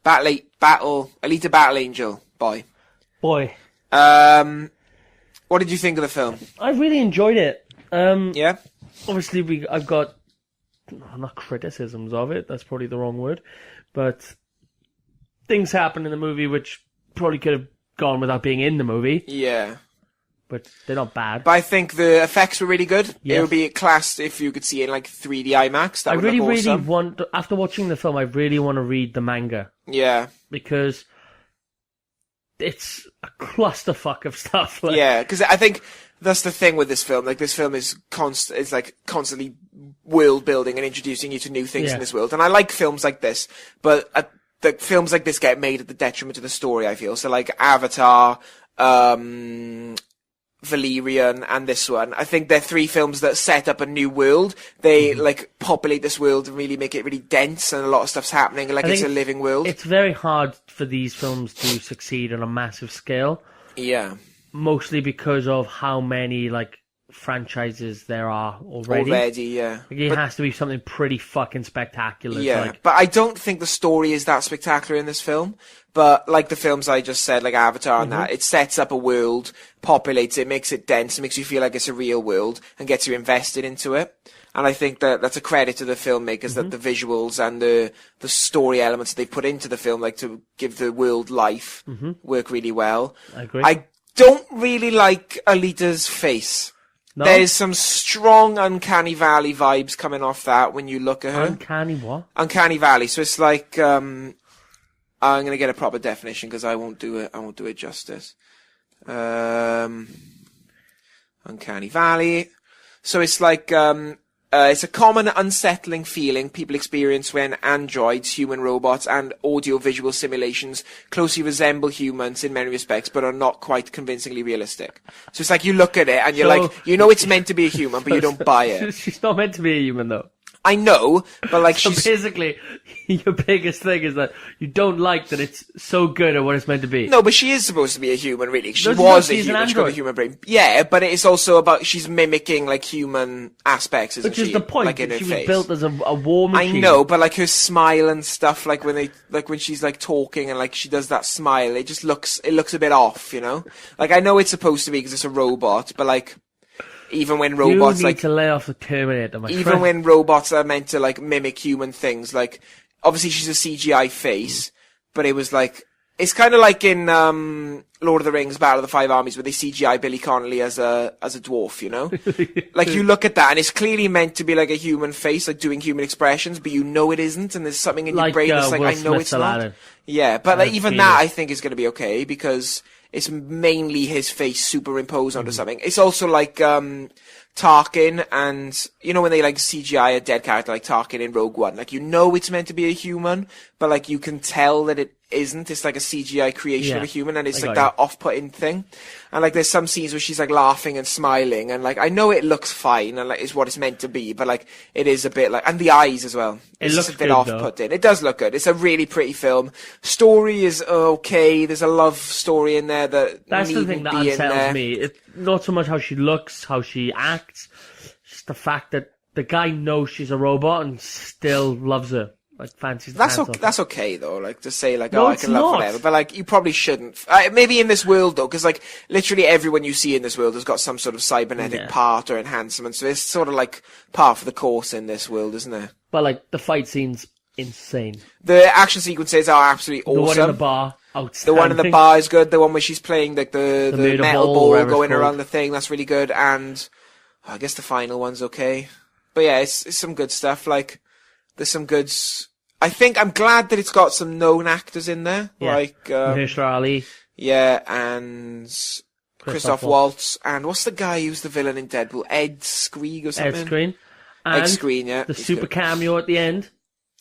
Alita Battle Angel, boy. Boy. What did you think of the film? I really enjoyed it. Yeah? Obviously, I've got, not criticisms of it, that's probably the wrong word, but things happen in the movie which probably could have gone without being in the movie. Yeah. But they're not bad. But I think the effects were really good. Yes. It would be classed if you could see it in like 3D IMAX. That would look awesome. Want, after watching the film, I really want to read the manga. Yeah. Because it's a clusterfuck of stuff. Like, yeah, because I think that's the thing with this film. Like, this film is constantly world building and introducing you to new things in this world. And I like films like this, but the films like this get made at the detriment of the story, I feel. So like Avatar, Valerian, and this one. I think they're 3 films that set up a new world. They like populate this world and really make it really dense, and a lot of stuff's happening. Like, it's a living world. It's very hard for these films to succeed on a massive scale. Yeah. Mostly because of how many like franchises there are already. Yeah. Like, it has to be something pretty fucking spectacular. Yeah, but I don't think the story is that spectacular in this film. But like the films I just said, like Avatar and that, it sets up a world, populates it, makes it dense, makes you feel like it's a real world, and gets you invested into it. And I think that that's a credit to the filmmakers, that the visuals and the story elements they put into the film, like to give the world life, work really well. I agree. I don't really like Alita's face. No? There's some strong Uncanny Valley vibes coming off that when you look at her. Uncanny what? Uncanny Valley. So it's like, I'm going to get a proper definition because I won't do it justice. Uncanny Valley. So it's like, it's a common unsettling feeling people experience when androids, human robots, and audio-visual simulations closely resemble humans in many respects, but are not quite convincingly realistic. So it's like you look at it and you're like, you know it's meant to be a human, but you don't buy it. She's not meant to be a human, though. I know, but like So she's... basically, your biggest thing is that you don't like that it's so good at what it's meant to be. No, but she is supposed to be a human, really. She No, was a she's an human. She's got a android. human brain. Yeah, but it's also about she's mimicking like human aspects, isn't Which is she? the point. Like in her She face. was built as a war I machine. know, but like her smile and stuff, like when she's like talking and like she does that smile, it looks a bit off, you know? Like I know it's supposed to be because it's a robot, but like even when robots you need like to lay off the Terminator, my even friend. when robots are meant to like mimic human things, like obviously she's a CGI face, but it was like it's kind of like in Lord of the Rings Battle of the Five Armies where they CGI Billy Connolly as a dwarf, you know? Like you look at that and it's clearly meant to be like a human face, like doing human expressions, but you know it isn't, and there's something in your brain that's like, Will I know Smith's it's not. Aladdin. Yeah, but like even seen that it. I think is going to be okay because it's mainly his face superimposed onto something. It's also like Tarkin, and you know when they like CGI a dead character like Tarkin in Rogue One, like you know it's meant to be a human, but like you can tell that it isn't. It's like a CGI creation of a human, and it's like that off-putting thing. And like there's some scenes where she's like laughing and smiling, and like I know it looks fine and like it's what it's meant to be, but like it is a bit like, and the eyes as well. It's looks just a bit good, off-putting. It does look good. It's a really pretty film. Story is okay. There's a love story in there That's the thing that unsettles me. It's not so much how she looks, how she acts, just the fact that the guy knows she's a robot and still loves her. Like fancies. That's okay though. Like to say like, No, I it's can love not. whatever, but like you probably shouldn't. Maybe in this world though, because like literally everyone you see in this world has got some sort of cybernetic part or enhancement. So it's sort of like par for the course in this world, isn't it? But like the fight scene's insane. The action sequences are absolutely awesome. The one in the bar, outstanding. The one in the bar is good. The one where she's playing like the metal ball whatever going it's around called. the thing, that's really good. And I guess the final one's okay. But yeah, it's some good stuff. Like there's some good. I think I'm glad that it's got some known actors in there, like Mahershala Ali. Yeah, and Christoph Waltz, and what's the guy who's the villain in Deadpool? Ed Skrein or something. Ed Skrein. And Ed Skrein, yeah. the he's super good. cameo at the end.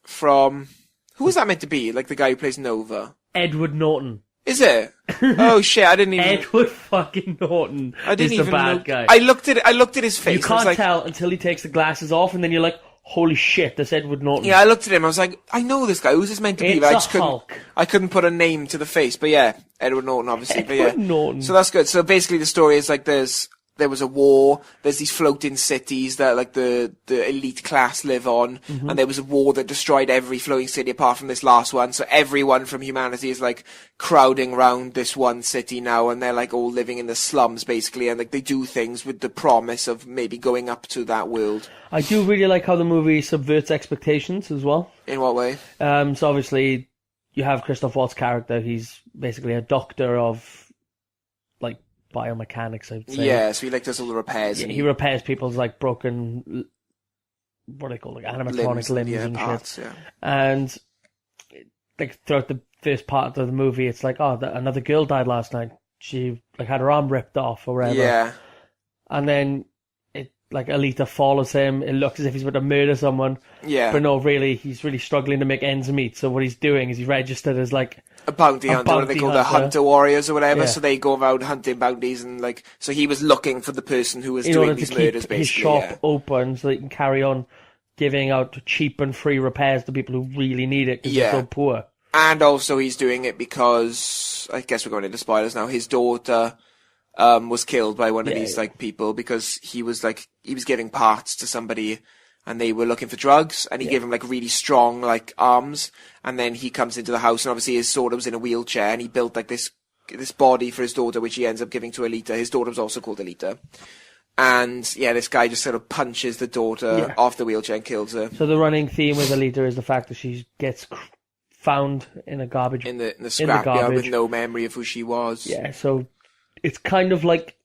From who was that meant to be? Like the guy who plays Nova. Edward Norton. Is it? Oh shit! I didn't even. Edward fucking Norton. I didn't is even the bad know. guy. I looked at his face. You and I can't was like, tell until he takes the glasses off, and then you're like, "Holy shit, that's Edward Norton." Yeah, I looked at him. I was like, I know this guy. Who's this meant to be? It's But I a just couldn't. Hulk. I couldn't put a name to the face. But yeah, Edward Norton, obviously. But yeah, Edward Norton. so that's good. So basically, the story is like there's there was a war. There's these floating cities that like the elite class live on, and there was a war that destroyed every floating city apart from this last one. So everyone from humanity is like crowding around this one city now, and they're like all living in the slums basically, and like they do things with the promise of maybe going up to that world. I do really like how the movie subverts expectations as well. In what way? So obviously, you have Christoph Waltz's character. He's basically a doctor of like biomechanics, I'd say. Yeah, so he like does all the repairs. Yeah, he repairs people's like broken, what do they call like animatronic limbs and parts, shit. Yeah. And like throughout the first part of the movie, it's like, oh, another girl died last night. She like had her arm ripped off or whatever. Yeah. And then it like Alita follows him. It looks as if he's about to murder someone. Yeah. But no, really, he's really struggling to make ends meet. So what he's doing is he's registered as like a bounty hunter, what they call the hunter warriors or whatever. Yeah. So they go around hunting bounties and like. So he was looking for the person who was doing these murders, basically. His shop open so they can carry on giving out cheap and free repairs to people who really need it because they're so poor. And also he's doing it because I guess we're going into spoilers now. His daughter was killed by one of these like people because he was giving parts to somebody. And they were looking for drugs, and he gave him like really strong like arms. And then he comes into the house, and obviously his daughter was in a wheelchair, and he built like this body for his daughter, which he ends up giving to Alita. His daughter was also called Alita. And this guy just sort of punches the daughter off the wheelchair and kills her. So the running theme with Alita is the fact that she gets found in a garbage in the scrapyard with no memory of who she was. Yeah, so it's kind of like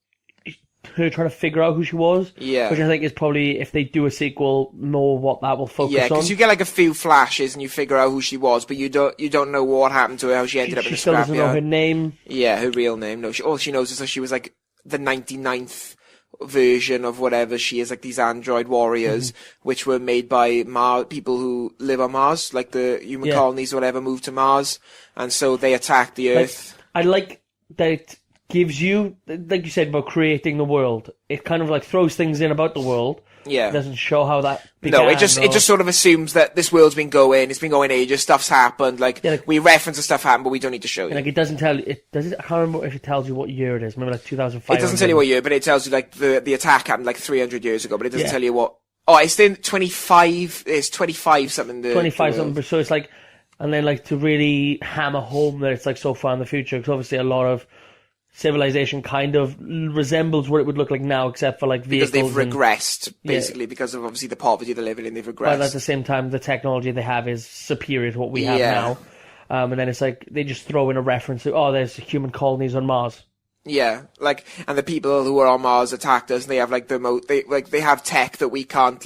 her trying to figure out who she was. Yeah. Which I think is probably, if they do a sequel, more what that will focus on. Yeah, because you get like a few flashes and you figure out who she was, but you don't know what happened to her, how she ended up in the scrapyard. She still doesn't know her name. Yeah, her real name. No, all she knows is that she was like the 99th version of whatever she is, like these android warriors, which were made by people who live on Mars, like the human colonies or whatever moved to Mars, and so they attacked the Earth. I like that it gives you, like you said about creating the world, it kind of like throws things in about the world. Yeah. It doesn't show how that began. No, it just sort of assumes that this world's been going, it's been going ages, stuff's happened, we reference the stuff happened, but we don't need to show you. Like it doesn't tell you, I can't remember if it tells you what year it is, maybe like 2005. It doesn't tell you what year, but it tells you like the attack happened like 300 years ago, but it doesn't tell you what, it's in 25, it's 25 something. 25 something, so it's like, and then like to really hammer home that it's like so far in the future, because obviously a lot of civilization kind of resembles what it would look like now, except for like vehicles. Because they've regressed, basically, because of obviously the poverty they're living in, they've regressed. But at the same time, the technology they have is superior to what we have now. And then it's like, they just throw in a reference to, there's human colonies on Mars. Yeah, like, and the people who are on Mars attacked us, and they have like they have tech that we can't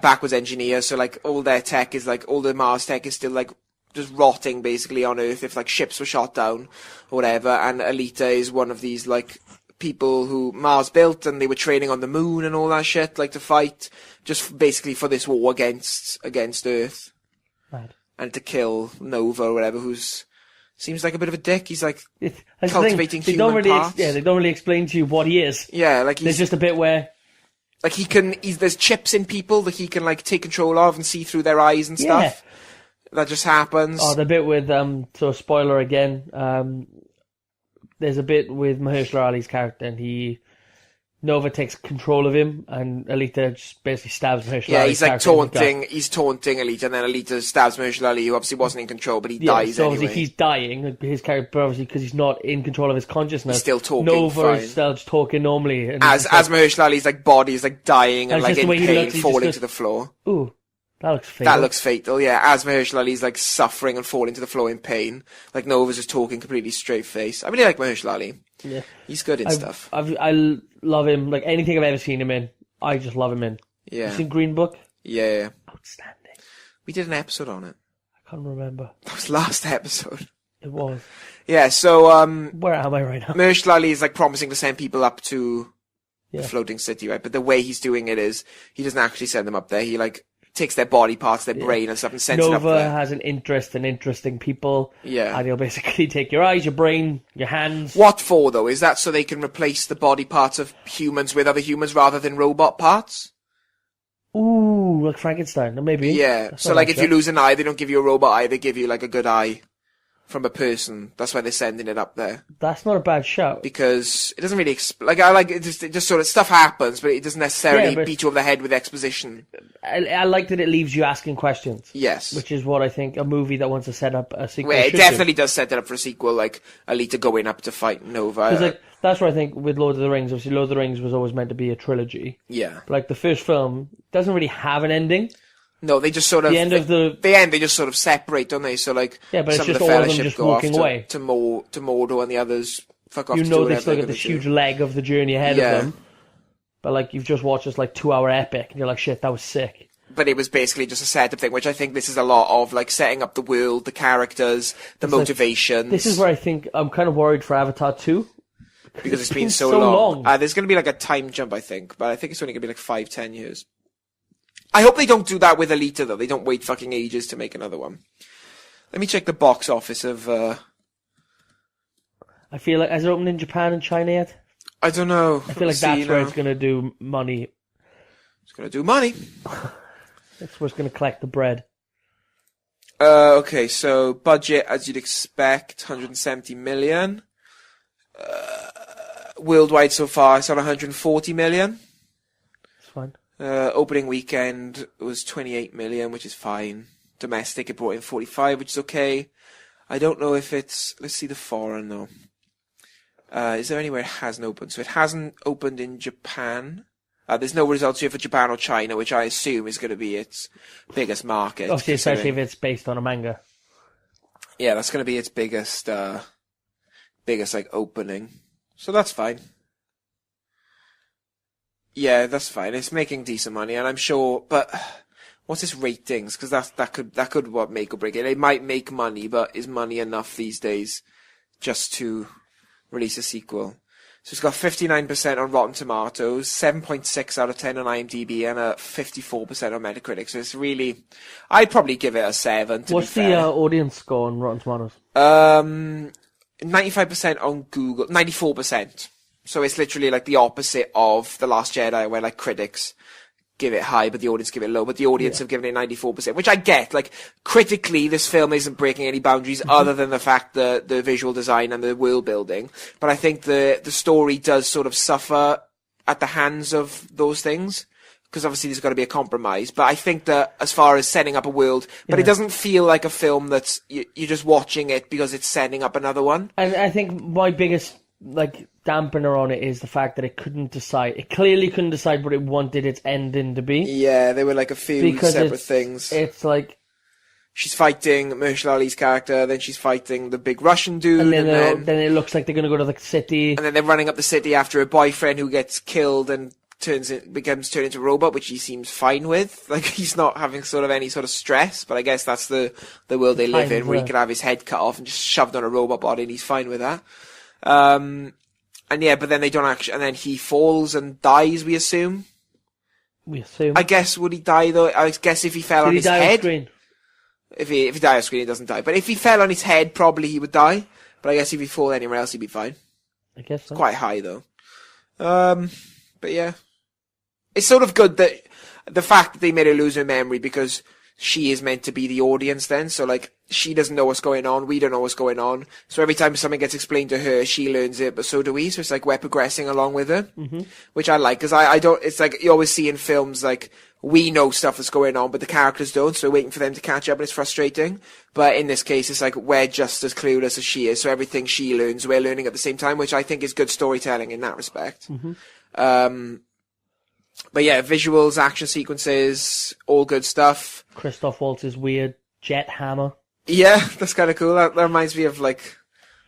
backwards engineer, so like all their tech is like, all the Mars tech is still like, just rotting basically on Earth if like ships were shot down or whatever, and Alita is one of these like people who Mars built, and they were training on the moon and all that shit, like to fight just basically for this war against Earth. Right. And to kill Nova or whatever, who's seems like a bit of a dick. He's like cultivating human parts. They don't really explain to you what he is. Yeah, like there's just a bit where like there's chips in people that he can like take control of and see through their eyes and stuff. That just happens. Oh, the bit with, so spoiler again, there's a bit with Mahershala Ali's character, and Nova takes control of him, and Alita just basically stabs Mahershala Ali's character. Yeah, he's taunting Alita, and then Alita stabs Mahershala Ali, who obviously wasn't in control, but he dies so anyway. Obviously he's dying, his character, obviously, because he's not in control of his consciousness. He's still talking Nova is still just talking normally. And as Mahershala Ali's like body is like dying and like in pain, falling to the floor. Ooh. That looks fatal. That looks fatal, yeah. As Mahershala Ali's like suffering and falling to the floor in pain. Like Nova's just talking completely straight face. I really like Mahershala Ali. Yeah. He's good in stuff. I love him. Like anything I've ever seen him in, I just love him in. Yeah. You seen Green Book? Yeah. Outstanding. We did an episode on it. I can't remember. That was last episode. It was. Yeah, so where am I right now? Mahershala Ali is like promising to send people up to the floating city, right? But the way he's doing it is he doesn't actually send them up there. He like takes their body parts, their brain and stuff, and sends it up there. Nova has an interest in interesting people. Yeah. And he'll basically take your eyes, your brain, your hands. What for, though? Is that so they can replace the body parts of humans with other humans rather than robot parts? Ooh, like Frankenstein, maybe. Yeah. So, like, if you lose an eye, they don't give you a robot eye, they give you, like, a good eye from a person. That's why they're sending it up there. That's not a bad shout. Because it doesn't really I like it. Just sort of stuff happens, but it doesn't necessarily beat you over the head with exposition. I like that it leaves you asking questions. Yes, which is what I think a movie that wants to set up a sequel. Well, it definitely does set it up for a sequel, like Alita going up to fight Nova. That's what I think with Lord of the Rings. Obviously, Lord of the Rings was always meant to be a trilogy. Yeah, but, like the first film doesn't really have an ending. No, they just sort of the end. They just sort of separate, don't they? So like, but some it's just of the all of them Fellowship just go walking off away to Mordor, and the others fuck off. You to know do they still got this huge leg of the journey ahead of them. But like, you've just watched this like 2-hour epic, and you're like, shit, that was sick. But it was basically just a setup thing, which I think this is a lot of, like setting up the world, the characters, the motivations. This is where I think I'm kind of worried for Avatar 2. Because it's been so long. There's going to be like a time jump, I think, but I think it's only going to be like 5-10 years. I hope they don't do that with Alita, though. They don't wait fucking ages to make another one. Let me check the box office of... I feel like... Has it opened in Japan and China yet? I don't know. I feel like that's where it's going to do money. It's going to do money. That's where it's going to collect the bread. Okay, so budget, as you'd expect, 170 million. Worldwide so far, it's on 140 million. It's fine. Opening weekend was 28 million, which is fine. Domestic, it brought in 45, which is okay. I don't know if it's... Let's see the foreign, though. Is there anywhere it hasn't opened? So it hasn't opened in Japan. There's no results here for Japan or China, which I assume is going to be its biggest market. Obviously, especially if it's based on a manga. Yeah, that's going to be its biggest like opening. So that's fine. Yeah, that's fine. It's making decent money, and I'm sure. But what's its ratings? Because that could what make or break it. It might make money, but is money enough these days just to release a sequel? So it's got 59% on Rotten Tomatoes, 7.6 out of 10 on IMDb, and a 54% on Metacritic. So it's really, I'd probably give it a 7. What's the audience score on Rotten Tomatoes? 95% on Google, 94%. So it's literally like the opposite of The Last Jedi, where like critics give it high, but the audience give it low. But the audience have given it 94%, which I get. Like, critically, this film isn't breaking any boundaries other than the fact that the visual design and the world building. But I think the story does sort of suffer at the hands of those things. Because obviously there's got to be a compromise. But I think that as far as setting up a world, but it doesn't feel like a film that's, you're just watching it because it's setting up another one. And I think my biggest, like, dampener on it is the fact that it couldn't decide. It clearly couldn't decide what it wanted its ending to be. Yeah, there were like a few separate things. It's like... She's fighting Mahershala Ali's character, then she's fighting the big Russian dude, and then it looks like they're going to go to the city. And then they're running up the city after her boyfriend who gets killed and becomes turned into a robot, which he seems fine with. Like, he's not having sort of any sort of stress, but I guess that's the world they live in, where he could have his head cut off and just shoved on a robot body, and he's fine with that. And yeah, but then they don't actually, and then he falls and dies, we assume. I guess, would he die though? I guess if he fell on his head. If he died off screen, he doesn't die. But if he fell on his head, probably he would die. But I guess if he fall anywhere else, he'd be fine. I guess so. It's quite high though. But yeah. It's sort of good that the fact that they made her lose her memory, because she is meant to be the audience then. So like, she doesn't know what's going on. We don't know what's going on. So every time something gets explained to her, she learns it, but so do we. So it's like we're progressing along with her, which I like. Cause I don't, it's like you always see in films, like we know stuff that's going on, but the characters don't. So we're waiting for them to catch up, and it's frustrating. But in this case, it's like we're just as clueless as she is. So everything she learns, we're learning at the same time, which I think is good storytelling in that respect. But yeah, visuals, action sequences, all good stuff. Christoph Waltz's weird jet hammer. Yeah, that's kind of cool. That reminds me of like,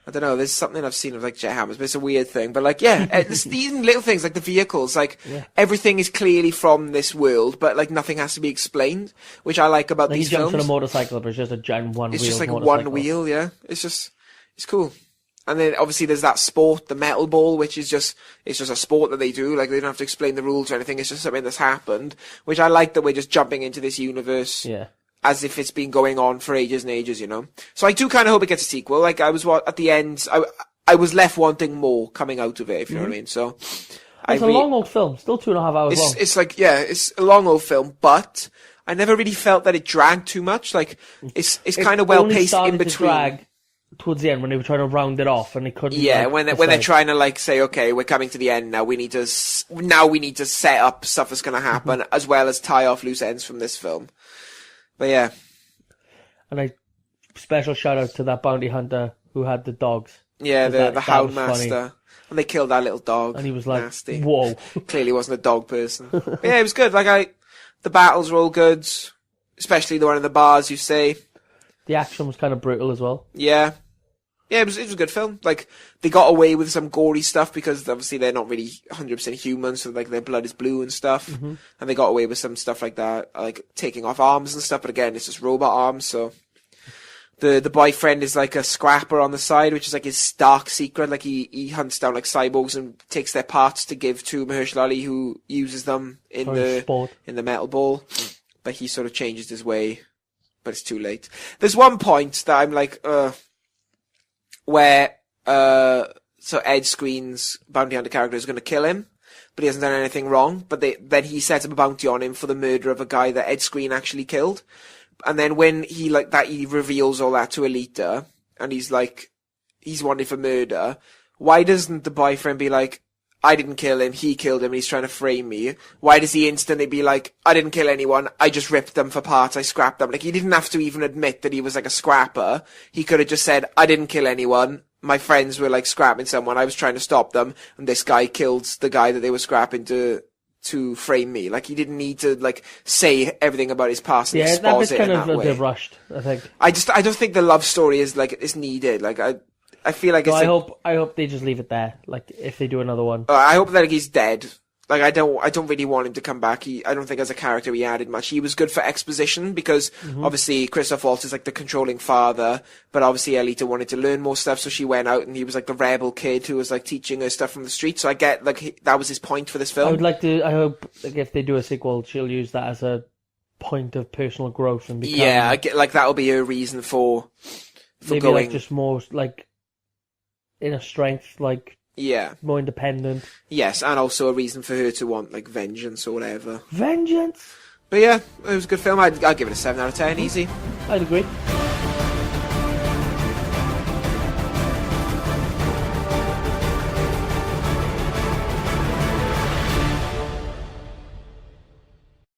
I don't know, there's something I've seen of like jet hammers, but it's a weird thing. But like, yeah, these little things like the vehicles, like everything is clearly from this world, but like nothing has to be explained, which I like about these films. He jumps on a motorcycle, but it's just a giant one wheel. It's just like one wheel, yeah. It's cool. And then obviously there's that sport, the metal ball, which is it's just a sport that they do. Like, they don't have to explain the rules or anything. It's just something that's happened, which I like, that we're just jumping into this universe. Yeah. As if it's been going on for ages and ages, you know? So I do kind of hope it gets a sequel. Like, at the end, I was left wanting more coming out of it, if you know what I mean. So. It's a long old film. Still 2.5 hours long. It's like, yeah, it's a long old film, but I never really felt that it dragged too much. Like, it's kind of well paced in between. towards the end when they were trying to round it off and they couldn't. Yeah, like, when they're trying to like say, okay, we're coming to the end now. We need to set up stuff that's going to happen as well as tie off loose ends from this film. But yeah, and special shout out to that bounty hunter who had the dogs. Yeah, the Hound Master. Funny. And they killed that little dog. And he was like, nasty. Whoa. Clearly wasn't a dog person. But yeah, it was good. Like, the battles were all good. Especially the one in the bars, you say. The action was kind of brutal as well. Yeah. Yeah, it was a good film. Like, they got away with some gory stuff because obviously they're not really 100% human, so like their blood is blue and stuff. Mm-hmm. And they got away with some stuff like that, like taking off arms and stuff, but again, it's just robot arms, so... The boyfriend is like a scrapper on the side, which is like his dark secret. Like he hunts down like cyborgs and takes their parts to give to Mahershala Ali, who uses them in the metal ball. But he sort of changes his way, but it's too late. There's one point that I'm like, where so Ed Screen's bounty hunter character is going to kill him, but he hasn't done anything wrong. But then he sets up a bounty on him for the murder of a guy that Ed Screen actually killed. And then when he reveals all that to Alita, and he's wanted for murder, why doesn't the boyfriend be like, I didn't kill him, he killed him, and he's trying to frame me? Why does he instantly be like, I didn't kill anyone, I just ripped them for parts, I scrapped them? Like, he didn't have to even admit that he was like a scrapper. He could have just said, I didn't kill anyone, my friends were like scrapping someone, I was trying to stop them, and this guy killed the guy that they were scrapping to frame me. Like, he didn't need to like say everything about his past. And that bit's kind of a bit rushed, I think. I don't think the love story is needed. Like, I feel like I hope they just leave it there. Like, if they do another one, I hope that he's dead. Like, I don't really want him to come back. I don't think as a character he added much. He was good for exposition because obviously Christoph Waltz is like the controlling father, but obviously Alita wanted to learn more stuff, so she went out and he was like the rebel kid who was like teaching her stuff from the street. So I get like that was his point for this film. I hope like if they do a sequel, she'll use that as a point of personal growth and become. Yeah, I get like that'll be her reason for maybe going. Like just more like inner strength, like. Yeah. More independent. Yes, and also a reason for her to want, like, vengeance or whatever. Vengeance? But yeah, it was a good film. I'd give it a 7 out of 10, easy. I'd agree.